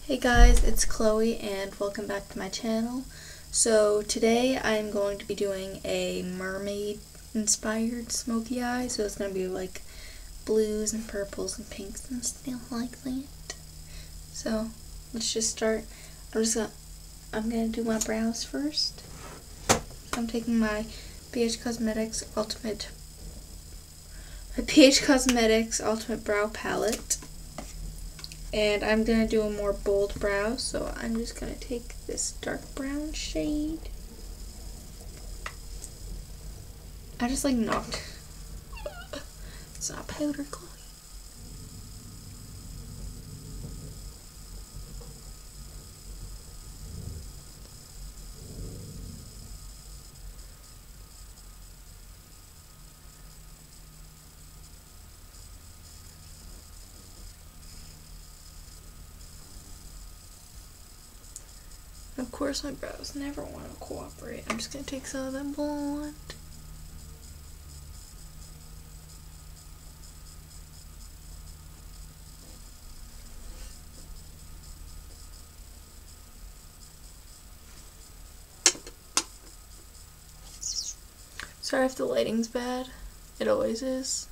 Hey guys, it's Chloe and welcome back to my channel. So today I'm going to be doing a mermaid inspired smoky eye. So it's going to be like blues and purples and pinks and stuff like that. So let's just start. I'm going to do my brows first. So I'm taking my BH Cosmetics Ultimate Brow Palette. And I'm going to do a more bold brow, so I'm just going to take this dark brown shade. I just like knocked. It's not powder, Chloe. Of course my brows never want to cooperate. I'm just going to take some of them blonde. Sorry if the lighting's bad. It always is.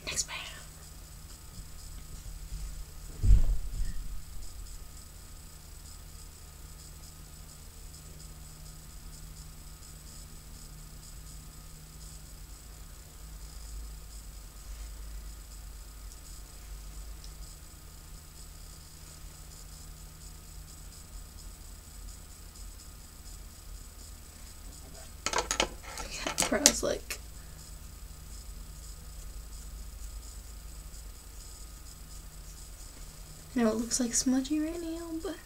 Next brow. Brows like I know it looks like smudgy right now, but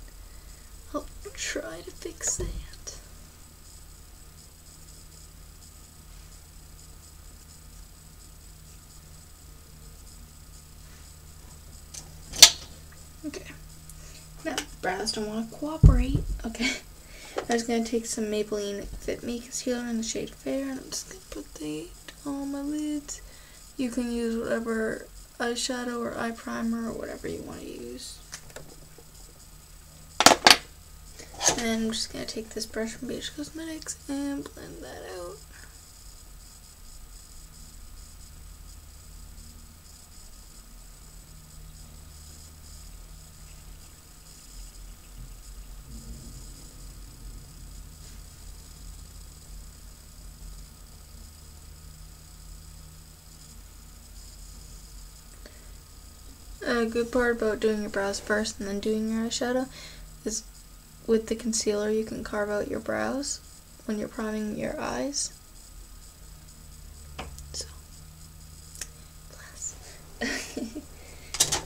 I'll try to fix that. Okay. Now brows don't want to cooperate. Okay. I'm just going to take some Maybelline Fit Me Concealer in the shade Fair, and I'm just going to put that on my lids. You can use whatever eyeshadow or eye primer or whatever you want to use. And I'm just going to take this brush from BH Cosmetics and blend that out. A good part about doing your brows first and then doing your eyeshadow is with the concealer you can carve out your brows when you're priming your eyes. So,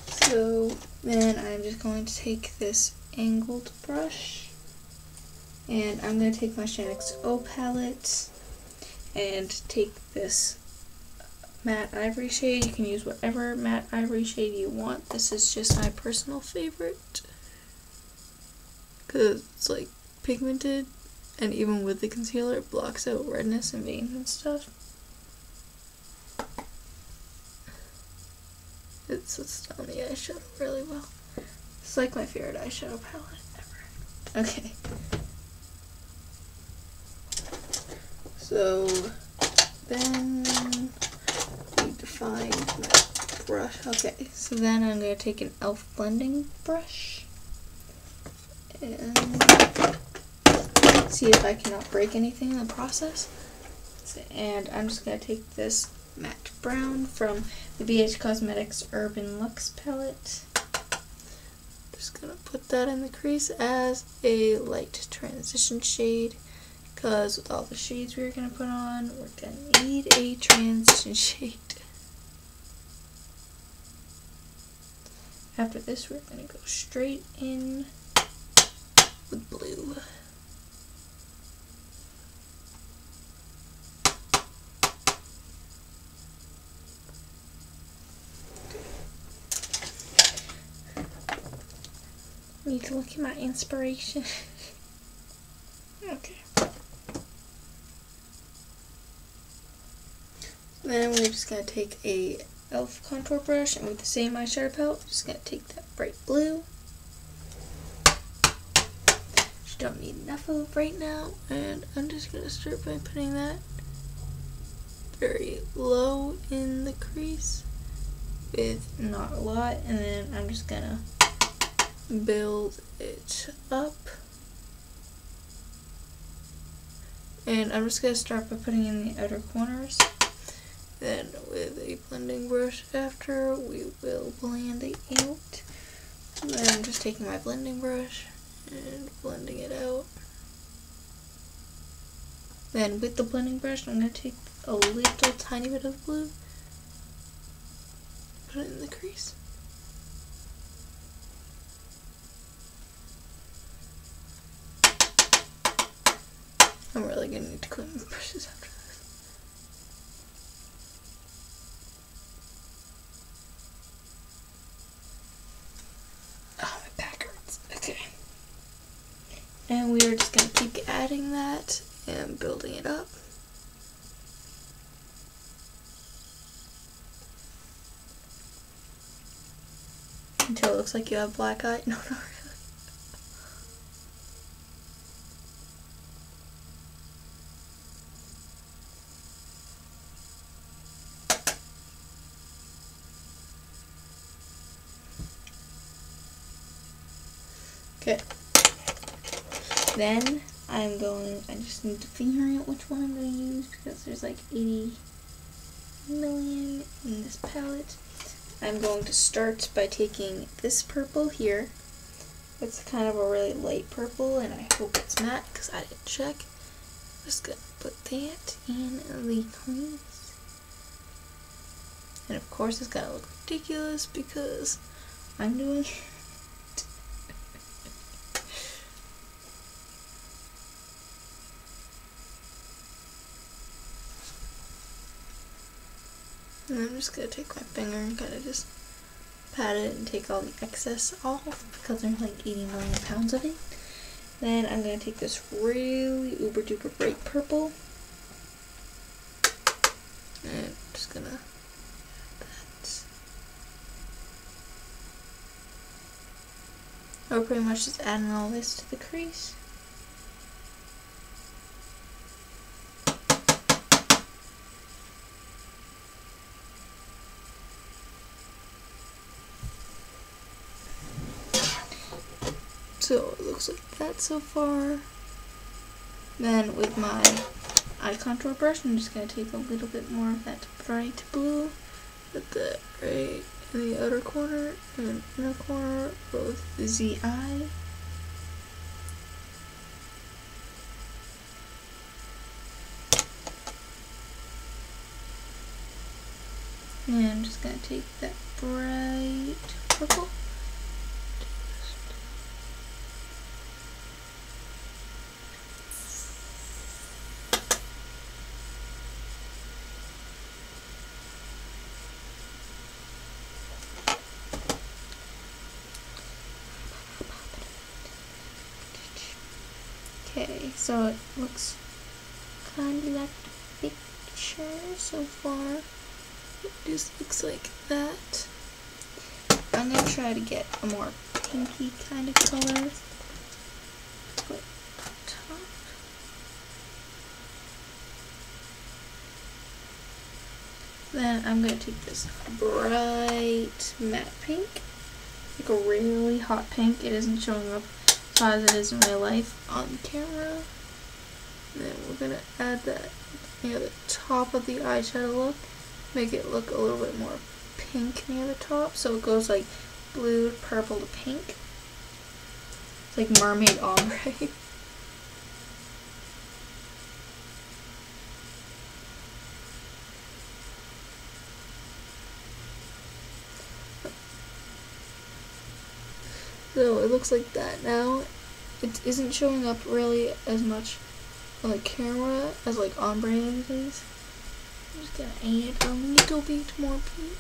so then I'm just going to take this angled brush and I'm going to take my Shine XO palette and take this matte ivory shade. You can use whatever matte ivory shade you want. This is just my personal favorite because it's like pigmented, and even with the concealer it blocks out redness and veins and stuff. It sits down the eyeshadow really well. It's like my favorite eyeshadow palette ever. Okay. So then find my brush. Okay, so then I'm going to take an e.l.f. blending brush and see if I cannot break anything in the process. And I'm just going to take this matte brown from the BH Cosmetics Urban Luxe palette. Just going to put that in the crease as a light transition shade, because with all the shades we're going to put on, we're going to need a transition shade. After this, we're going to go straight in with blue. Need to look at my inspiration. Okay. Then we're just going to take a e.l.f. contour brush, and with the same eyeshadow palette, we're just going to take that bright blue. Which don't need enough of right now, and I'm just going to start by putting that very low in the crease with not a lot, and then I'm just going to build it up. And I'm just going to start by putting in the outer corners. Then with a blending brush after, we will blend it out. Then I'm just taking my blending brush and blending it out. Then with the blending brush, I'm going to take a little tiny bit of blue, put it in the crease. I'm really going to need to clean my brushes after this. Oh, my back hurts. Okay. And we are just going to keep adding that and building it up. Until it looks like you have black eye. No, not really. Okay. Then I just need to figure out which one I'm going to use because there's like 80 million in this palette. I'm going to start by taking this purple here. It's kind of a really light purple, and I hope it's matte because I didn't check. I'm just going to put that in the crease. And of course it's going to look ridiculous because I'm doing it. And I'm just going to take my finger and kind of just pat it and take all the excess off because there's like 80 million pounds of it. Then I'm going to take this really uber duper bright purple and I'm just going to add that. We're pretty much just adding all this to the crease. So it looks like that so far. Then with my eye contour brush, I'm just going to take a little bit more of that bright blue, put that right in the outer corner and inner corner of the eye. And I'm just going to take that bright purple. Okay, so it looks kind of like the picture so far. It just looks like that. I'm going to try to get a more pinky kind of color. Put on top. Then I'm going to take this bright matte pink, like a really hot pink. It isn't showing up as hot as it is in real life on camera. And then we're going to add that near the top of the eyeshadow look. Make it look a little bit more pink near the top, so it goes like blue, purple to pink. It's like mermaid ombre. So it looks like that now. It isn't showing up really as much on the camera as like ombre is. I'm just gonna add a little bit more pink.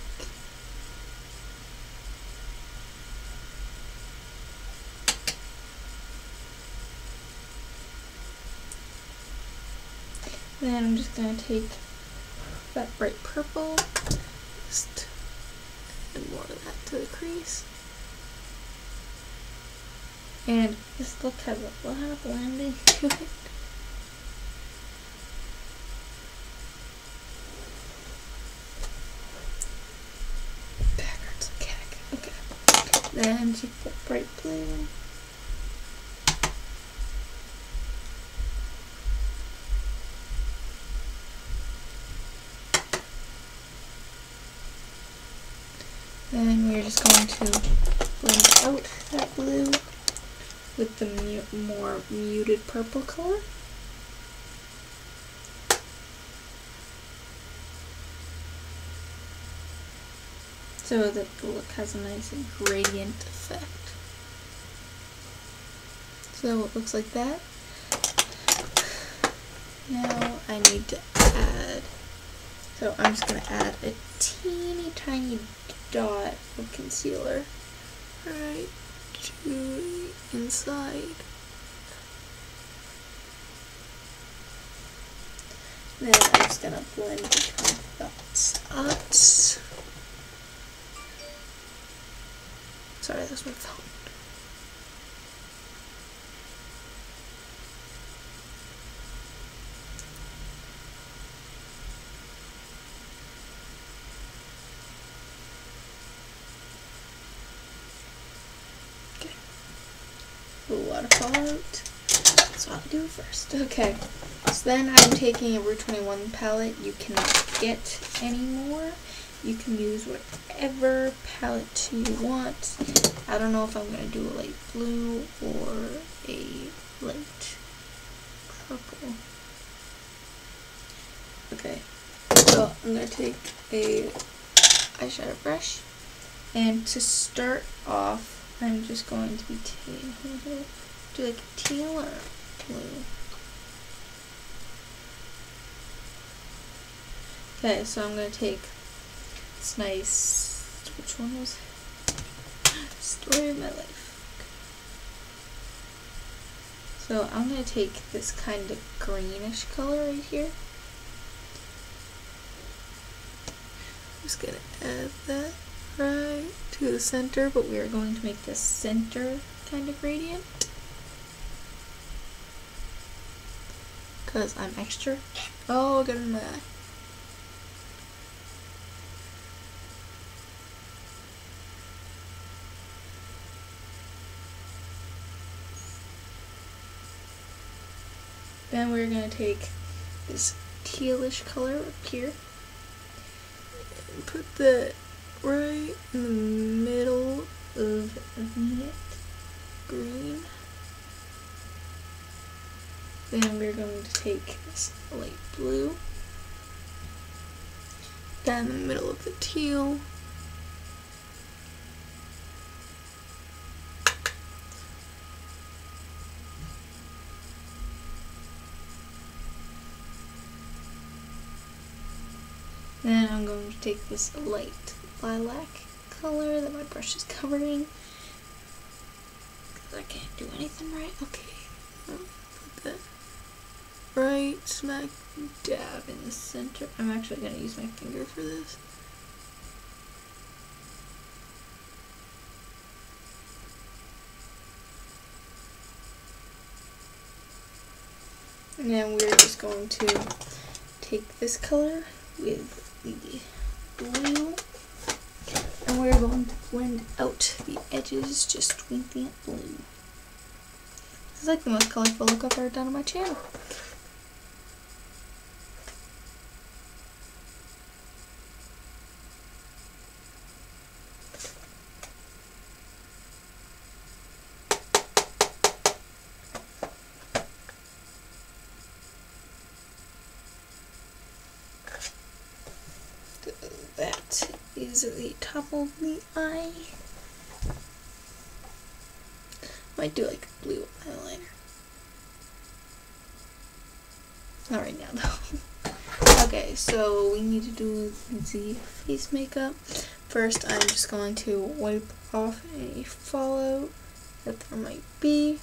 Then I'm just going to take that bright purple, just add more of that to the crease. And this look has a lot of blending to it. Backwards like heck. Okay. Then take that bright blue. Then we're just going to blend out that blue with the more muted purple color. So that the look has a nice gradient effect. So it looks like that. Now I need to add, so I'm just going to add a teeny tiny dot of concealer right to the inside. Then I'm just going to blend between dots. Sorry, that's my phone. Okay. A waterfall out. That's what I'll do first. Okay. So then I'm taking a Route 21 palette. You cannot get anymore. You can use whatever palette you want. I don't know if I'm going to do a light blue or a light purple. Okay, so I'm going to take a eyeshadow brush, and to start off, I'm just going to be do like a teal or blue. Okay, so I'm going to take this nice, which one was it? Story of My Life. So I'm going to take this kind of greenish color right here. I'm just going to add that right to the center, but we are going to make this center kind of gradient, because I'm extra. Oh, get in my eye. Then we're going to take this tealish color up here and put that right in the middle of that green. Then we're going to take this light blue down the middle of the teal. Then I'm going to take this light lilac color that my brush is covering, because I can't do anything right. Okay, put that right smack dab in the center. I'm actually going to use my finger for this. And then we're just going to take this color with the blue, and we're going to blend out the edges just with that blue. This is like the most colorful look I've ever done on my channel. That is the top of the eye. Might do like blue eyeliner. Not right now though. Okay, so we need to do the face makeup. First, I'm just going to wipe off any fallout that there might be.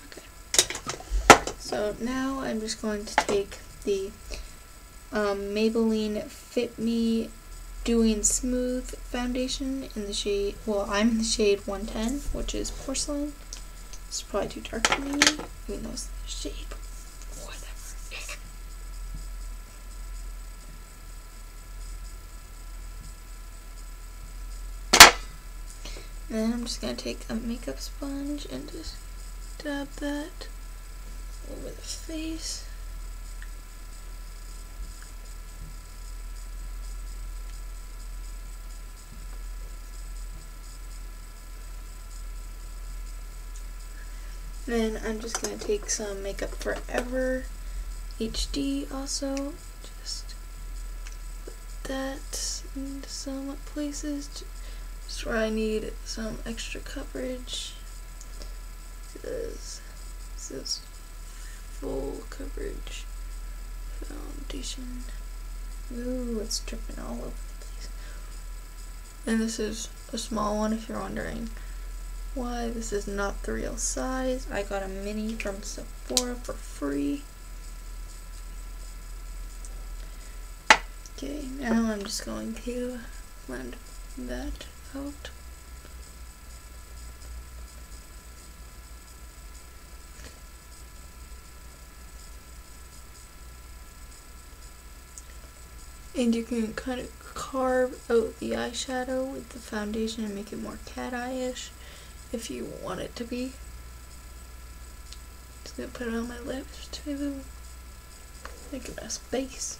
Okay. So now I'm just going to take the Maybelline Fit Me Doing Smooth foundation in the shade, well, I'm in the shade 110, which is porcelain. It's probably too dark for me, even though it's the shade. Whatever. And then I'm just going to take a makeup sponge and just dab that over the face. Then I'm just going to take some Makeup Forever HD also. Just put that into some places. Just where I need some extra coverage. This is full coverage foundation. Ooh, it's dripping all over the place. And this is a small one if you're wondering why this is not the real size. I got a mini from Sephora for free. Okay, now I'm just going to blend that out. And you can kind of carve out the eyeshadow with the foundation and make it more cat eye-ish if you want it to be. Just gonna put it on my lips to make a nice base.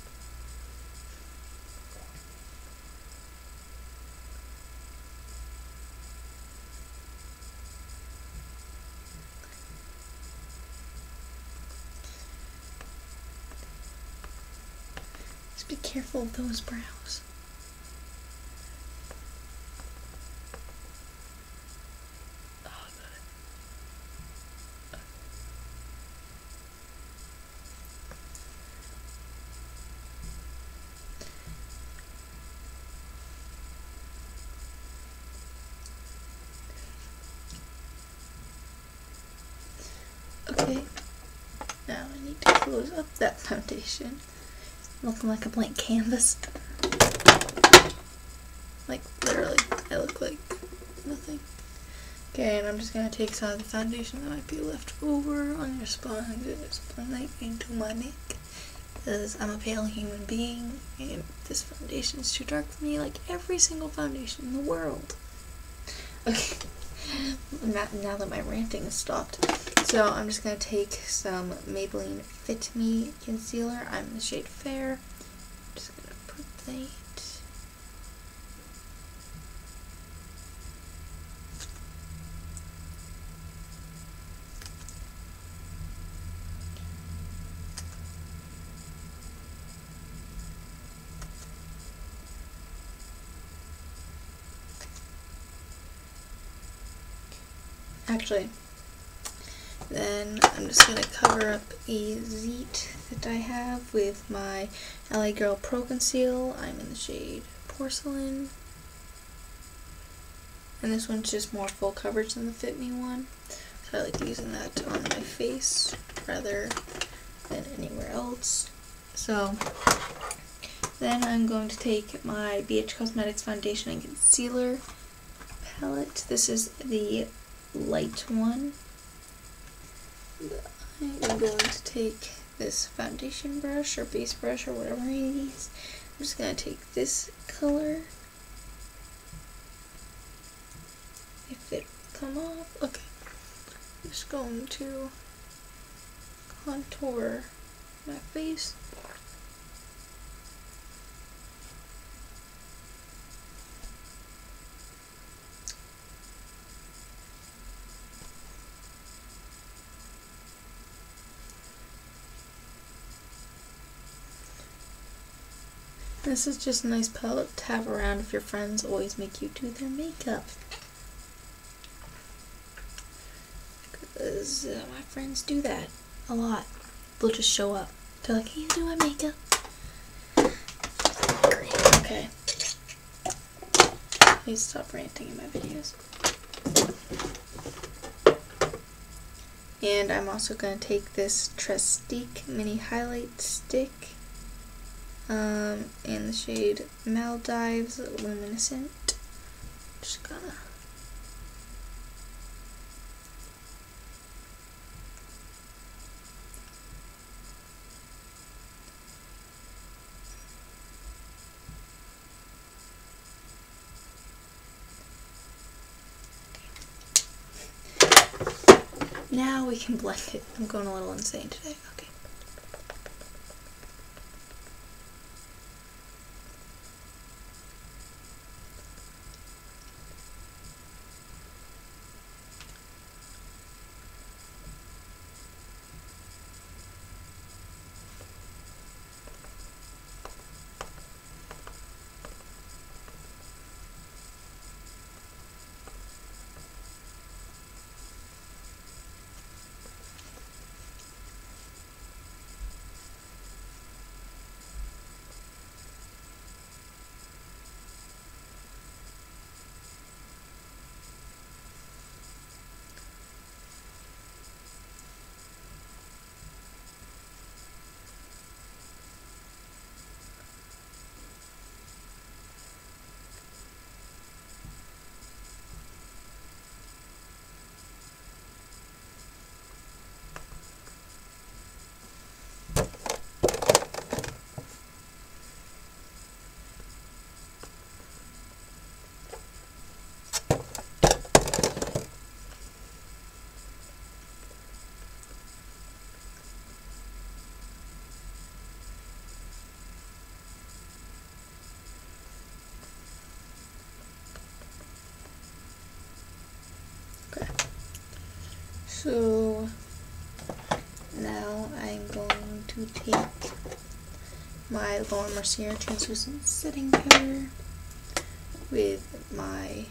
Just be careful of those brows. Okay, now I need to close up that foundation. Looking like a blank canvas. Like, literally, I look like nothing. Okay, and I'm just gonna take some of the foundation that might be left over on your spine and just blend it into my neck. Because I'm a pale human being, and this foundation is too dark for me, like every single foundation in the world. Okay, now that my ranting has stopped. So I'm just going to take some Maybelline Fit Me concealer. I'm in the shade Fair. I'm just going to put that. Actually, then I'm just going to cover up a Zeet that I have with my LA Girl Pro Conceal. I'm in the shade Porcelain. And this one's just more full coverage than the Fit Me one. So I like using that on my face rather than anywhere else. So then I'm going to take my BH Cosmetics Foundation and Concealer palette. This is the light one. I'm going to take this foundation brush or base brush or whatever I use. I'm just going to take this color. If it come off, okay. I'm just going to contour my face. This is just a nice palette to have around if your friends always make you do their makeup. Because my friends do that a lot. They'll just show up. They're like, can you do my makeup? Great. Okay. Please stop ranting in my videos. And I'm also going to take this Trestique mini highlight stick in the shade Maldives Luminescent. Just gonna now we can blend it. I'm going a little insane today. Okay. So now I'm going to take my Laura Mercier translucent setting powder with my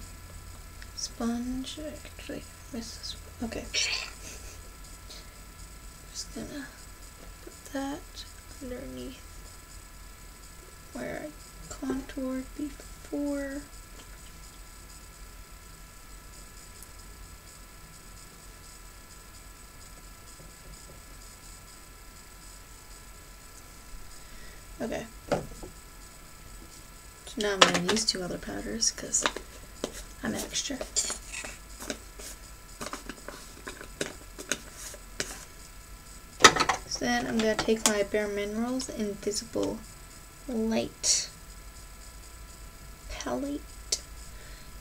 sponge. Actually, I missed this one. Okay. Just gonna put that underneath where I contoured before. Okay, so now I'm going to use 2 other powders because I'm extra. So then I'm going to take my Bare Minerals Invisible Light palette,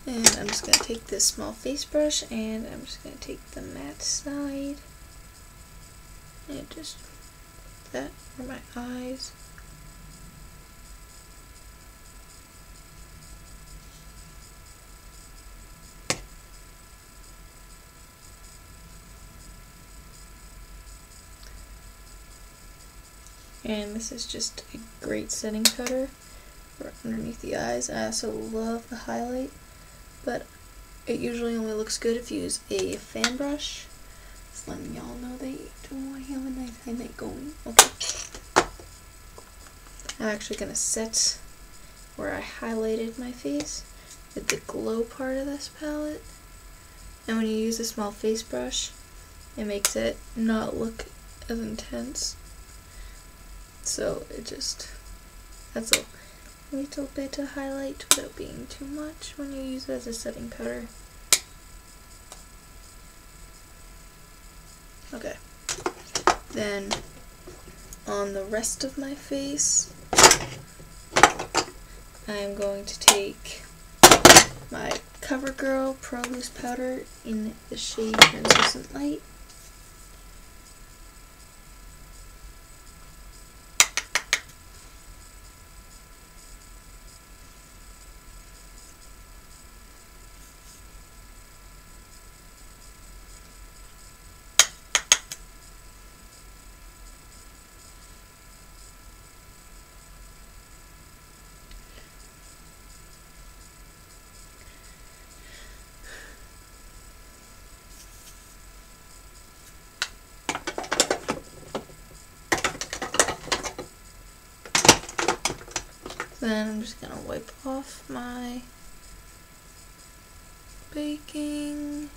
and I'm just going to take this small face brush and I'm just going to take the matte side and just put that for my eyes. And this is just a great setting powder for underneath the eyes. I also love the highlight, but it usually only looks good if you use a fan brush. Just letting y'all know that you don't want to have a nice highlight going. Okay. I'm actually going to set where I highlighted my face with the glow part of this palette. And when you use a small face brush, it makes it not look as intense. So it just adds a little bit of highlight without being too much when you use it as a setting powder. Okay. Then on the rest of my face, I'm going to take my CoverGirl Pro Loose Powder in the shade Translucent Light. Then I'm just going to wipe off my baking.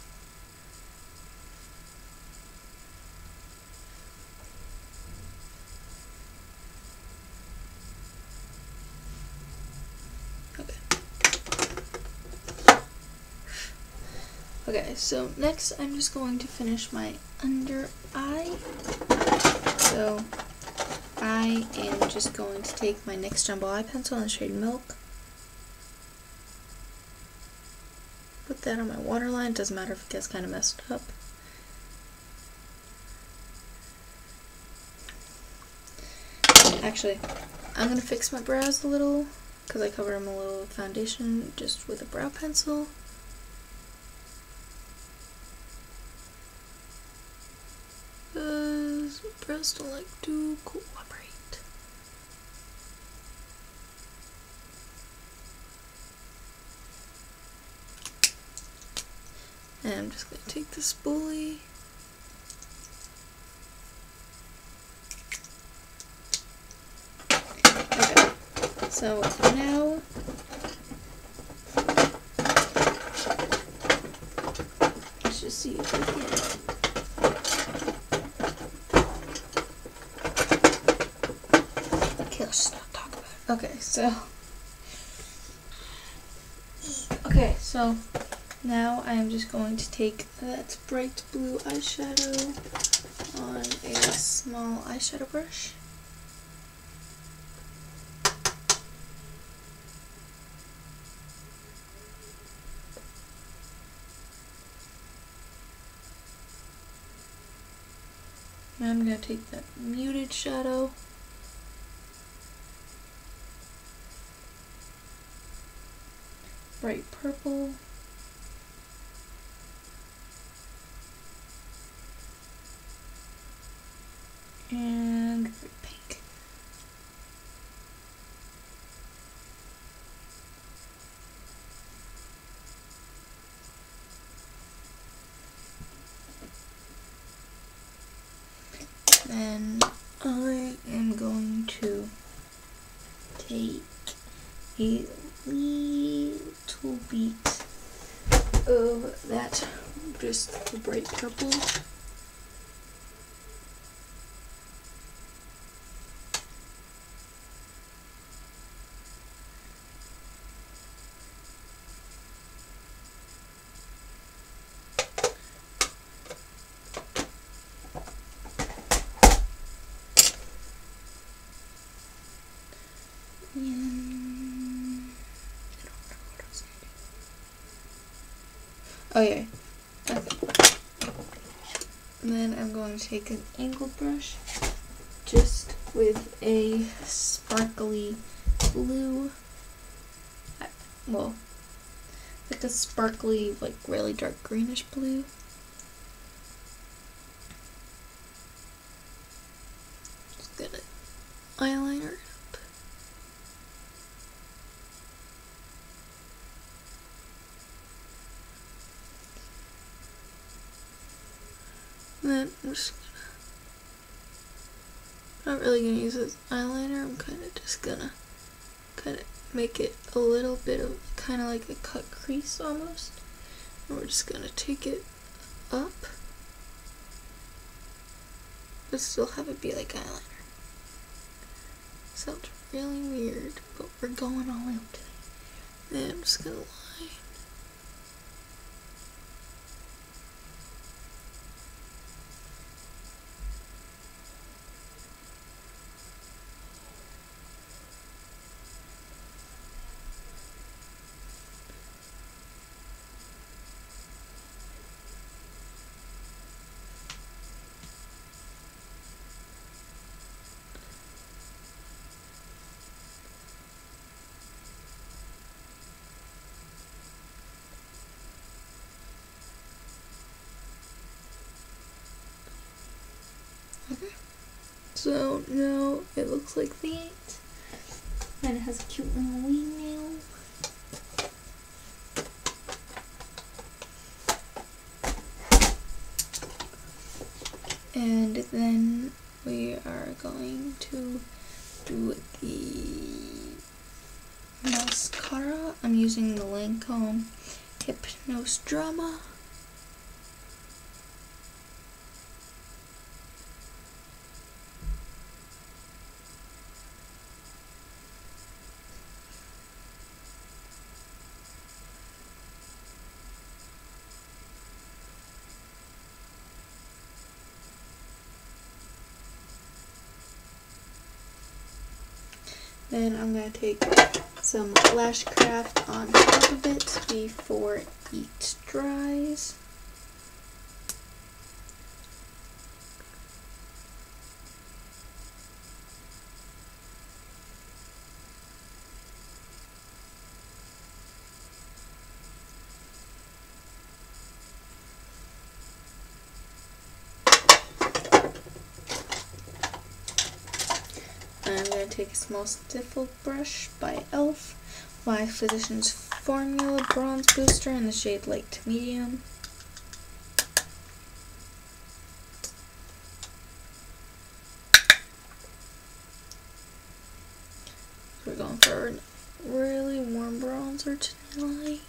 Okay, so next I'm just going to finish my under eye. So I am just going to take my NYX Jumbo Eye Pencil in the shade Milk. Put that on my waterline. Doesn't matter if it gets kind of messed up. Actually, I'm going to fix my brows a little because I covered them a little with foundation just with a brow pencil. Because my brows don't like to cooperate. And I'm just going to take the spoolie. Okay, so now let's just see if we can. Okay, let's stop talking about it. Okay, so now I am just going to take that bright blue eyeshadow on a small eyeshadow brush. Now I'm going to take that muted shadow. Bright purple. And bright pink. Then I am going to take a little bit of that just bright purple. Okay. And then I'm going to take an angled brush just with a sparkly blue, well, like a sparkly, like really dark greenish blue. Just gonna eyeliner it up. And then I'm just not really gonna use this eyeliner. I'm kind of just gonna make it a little bit of kind of like a cut crease almost. And we're just gonna take it up, but still have it be like eyeliner. Sounds really weird, but we're going all out today. Then I'm just gonna line. Okay. So now it looks like that. And it has a cute little wingnail. And then we are going to do the mascara. I'm using the Lancome Hypnose Drama. Then I'm going to take some Lash Craft on top of it before it dries. I'm going to take a small stiffle brush by e.l.f. my Physicians Formula Bronze Booster in the shade Light to Medium. We're going for a really warm bronzer tonight.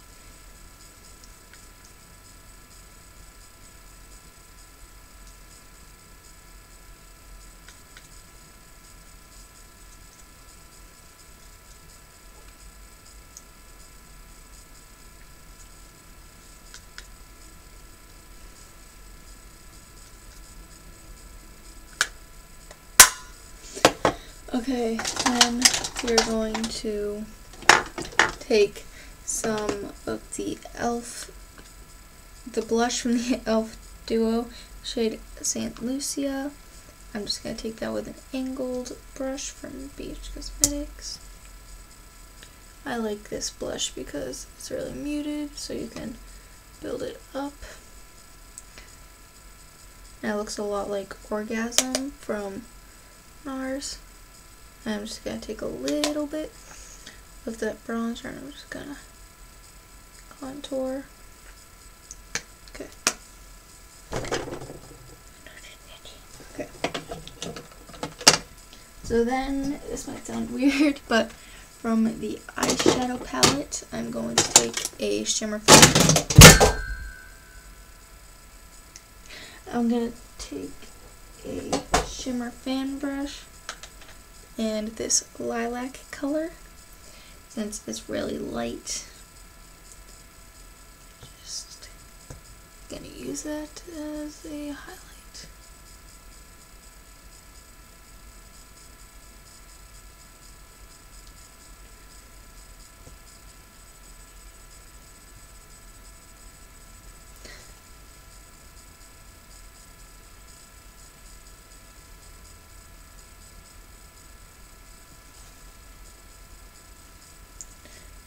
Okay, then we're going to take some of the e.l.f. the blush from the e.l.f. duo, shade St. Lucia. I'm just going to take that with an angled brush from BH Cosmetics. I like this blush because it's really muted, so you can build it up. And it looks a lot like Orgasm from NARS. I'm just going to take a little bit of that bronzer and I'm just going to contour. Okay. Okay. So then, this might sound weird, but from the eyeshadow palette, I'm going to take a shimmer fan. I'm going to take a shimmer fan brush and this lilac color, since it's really light. Just gonna use that as a highlight.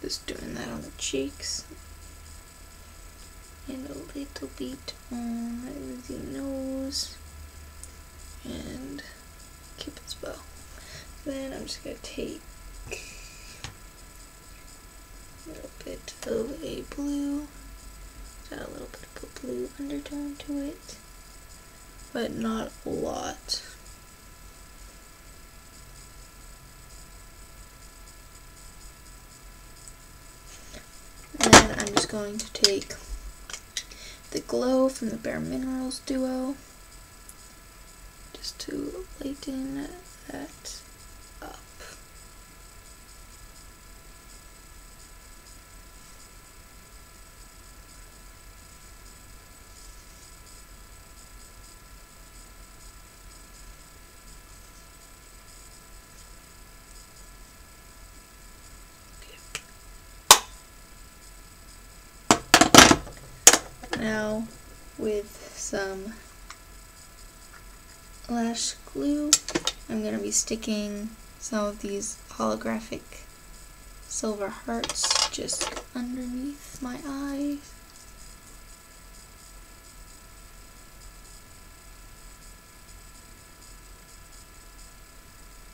Just doing that on the cheeks and a little bit on the nose and Cupid's bow. Then I'm just going to take a little bit of a blue, add a little bit of a blue undertone to it, but not a lot. And I'm just going to take the Glow from the Bare Minerals duo, just to lighten that up. Now, with some lash glue, I'm going to be sticking some of these holographic silver hearts just underneath my eyes.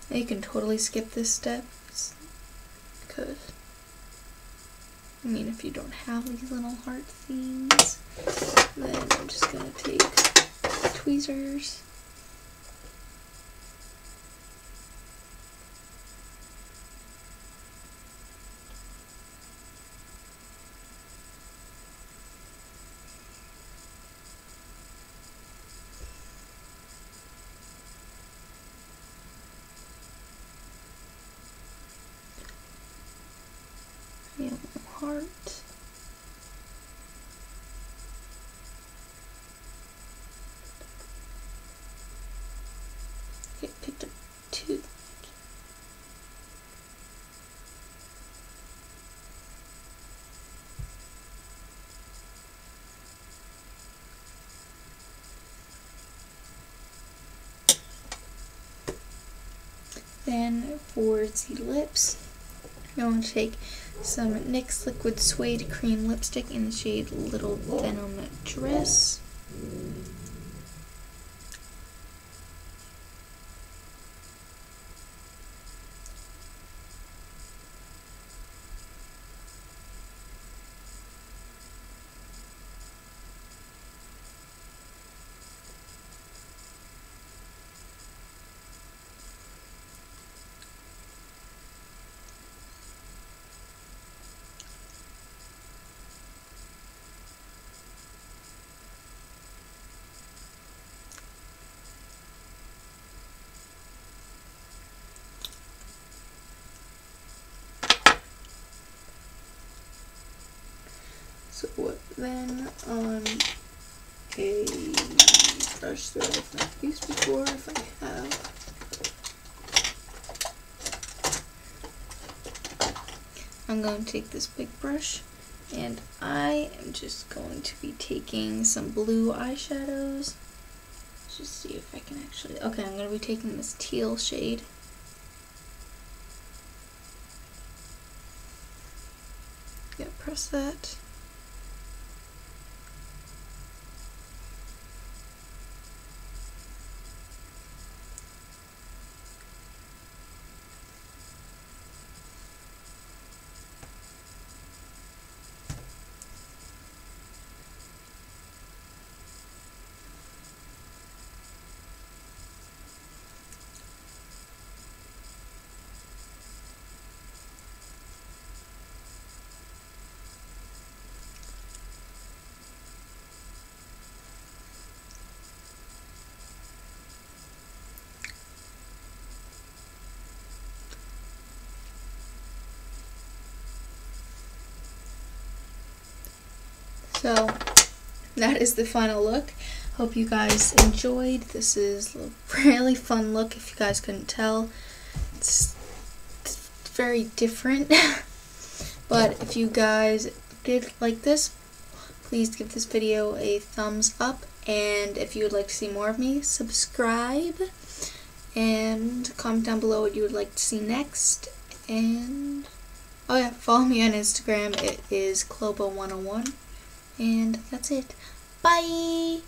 Now you can totally skip this step, because I mean, if you don't have these little heart things, then I'm just going to take tweezers and a heart. Okay, picked up two. Then for the lips, I'm going to take some NYX Liquid Suede Cream Lipstick in the shade Little Denim Dress. So then on a brush that I've not used before, if I have, I'm going to take this big brush and I am just going to be taking some blue eyeshadows. Let's just see if I can actually, okay, I'm going to be taking this teal shade. Yeah, press that. So that is the final look. Hope you guys enjoyed. This is a really fun look if you guys couldn't tell. It's very different. But if you guys did like this, please give this video a thumbs up. And if you would like to see more of me, subscribe. And comment down below what you would like to see next. And oh yeah, follow me on Instagram. It is Clobo101. And that's it. Bye!